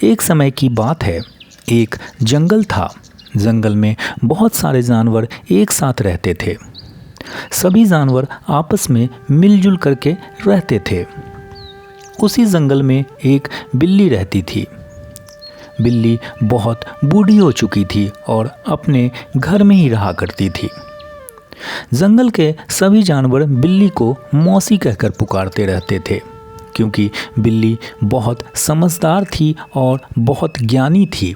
एक समय की बात है, एक जंगल था। जंगल में बहुत सारे जानवर एक साथ रहते थे। सभी जानवर आपस में मिलजुल करके रहते थे। उसी जंगल में एक बिल्ली रहती थी। बिल्ली बहुत बूढ़ी हो चुकी थी और अपने घर में ही रहा करती थी। जंगल के सभी जानवर बिल्ली को मौसी कहकर पुकारते रहते थे, क्योंकि बिल्ली बहुत समझदार थी और बहुत ज्ञानी थी।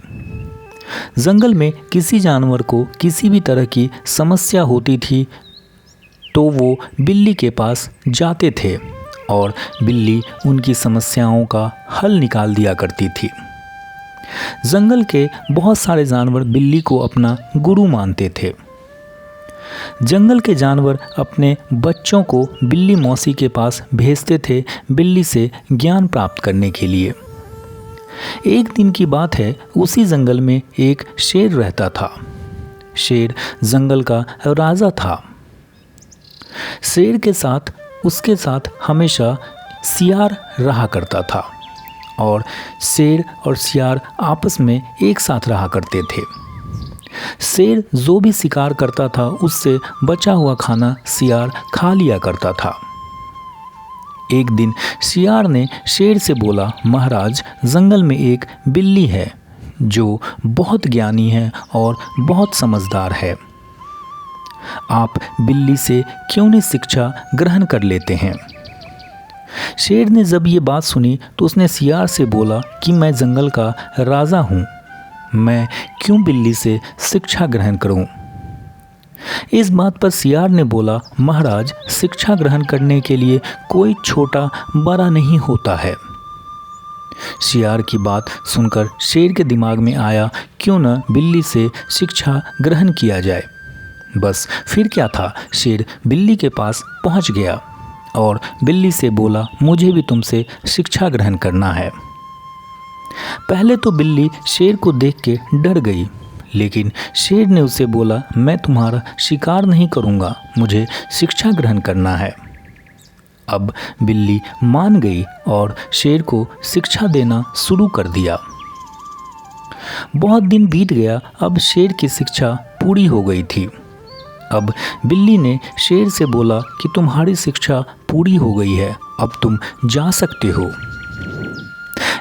जंगल में किसी जानवर को किसी भी तरह की समस्या होती थी तो वो बिल्ली के पास जाते थे और बिल्ली उनकी समस्याओं का हल निकाल दिया करती थी। जंगल के बहुत सारे जानवर बिल्ली को अपना गुरु मानते थे। जंगल के जानवर अपने बच्चों को बिल्ली मौसी के पास भेजते थे बिल्ली से ज्ञान प्राप्त करने के लिए। एक दिन की बात है, उसी जंगल में एक शेर रहता था। शेर जंगल का राजा था। शेर के साथ उसके साथ हमेशा सियार रहा करता था और शेर और सियार आपस में एक साथ रहा करते थे। शेर जो भी शिकार करता था उससे बचा हुआ खाना सियार खा लिया करता था। एक दिन सियार ने शेर से बोला, महाराज, जंगल में एक बिल्ली है जो बहुत ज्ञानी है और बहुत समझदार है। आप बिल्ली से क्यों नहीं शिक्षा ग्रहण कर लेते हैं? शेर ने जब ये बात सुनी तो उसने सियार से बोला कि मैं जंगल का राजा हूँ, मैं क्यों बिल्ली से शिक्षा ग्रहण करूँ? इस बात पर सियार ने बोला, महाराज, शिक्षा ग्रहण करने के लिए कोई छोटा बड़ा नहीं होता है। सियार की बात सुनकर शेर के दिमाग में आया, क्यों न बिल्ली से शिक्षा ग्रहण किया जाए। बस फिर क्या था, शेर बिल्ली के पास पहुंच गया और बिल्ली से बोला, मुझे भी तुमसे शिक्षा ग्रहण करना है। पहले तो बिल्ली शेर को देख के डर गई, लेकिन शेर ने उसे बोला, मैं तुम्हारा शिकार नहीं करूँगा, मुझे शिक्षा ग्रहण करना है। अब बिल्ली मान गई और शेर को शिक्षा देना शुरू कर दिया। बहुत दिन बीत गया, अब शेर की शिक्षा पूरी हो गई थी। अब बिल्ली ने शेर से बोला कि तुम्हारी शिक्षा पूरी हो गई है, अब तुम जा सकते हो।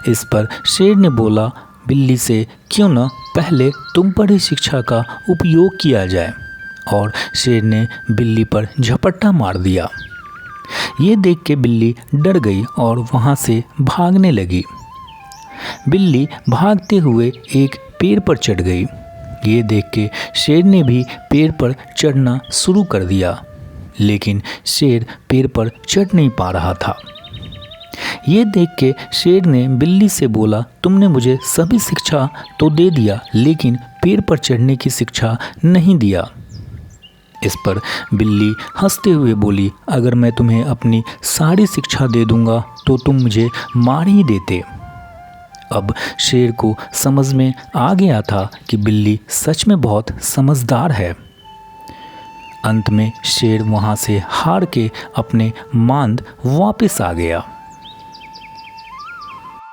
इस पर शेर ने बोला बिल्ली से, क्यों न पहले तुम पर ही शिक्षा का उपयोग किया जाए, और शेर ने बिल्ली पर झपट्टा मार दिया। ये देख के बिल्ली डर गई और वहाँ से भागने लगी। बिल्ली भागते हुए एक पेड़ पर चढ़ गई। ये देख के शेर ने भी पेड़ पर चढ़ना शुरू कर दिया, लेकिन शेर पेड़ पर चढ़ नहीं पा रहा था। ये देख के शेर ने बिल्ली से बोला, तुमने मुझे सभी शिक्षा तो दे दिया, लेकिन पेड़ पर चढ़ने की शिक्षा नहीं दिया। इस पर बिल्ली हंसते हुए बोली, अगर मैं तुम्हें अपनी सारी शिक्षा दे दूंगा तो तुम मुझे मार ही देते। अब शेर को समझ में आ गया था कि बिल्ली सच में बहुत समझदार है। अंत में शेर वहाँ से हार के अपने मांद वापस आ गया।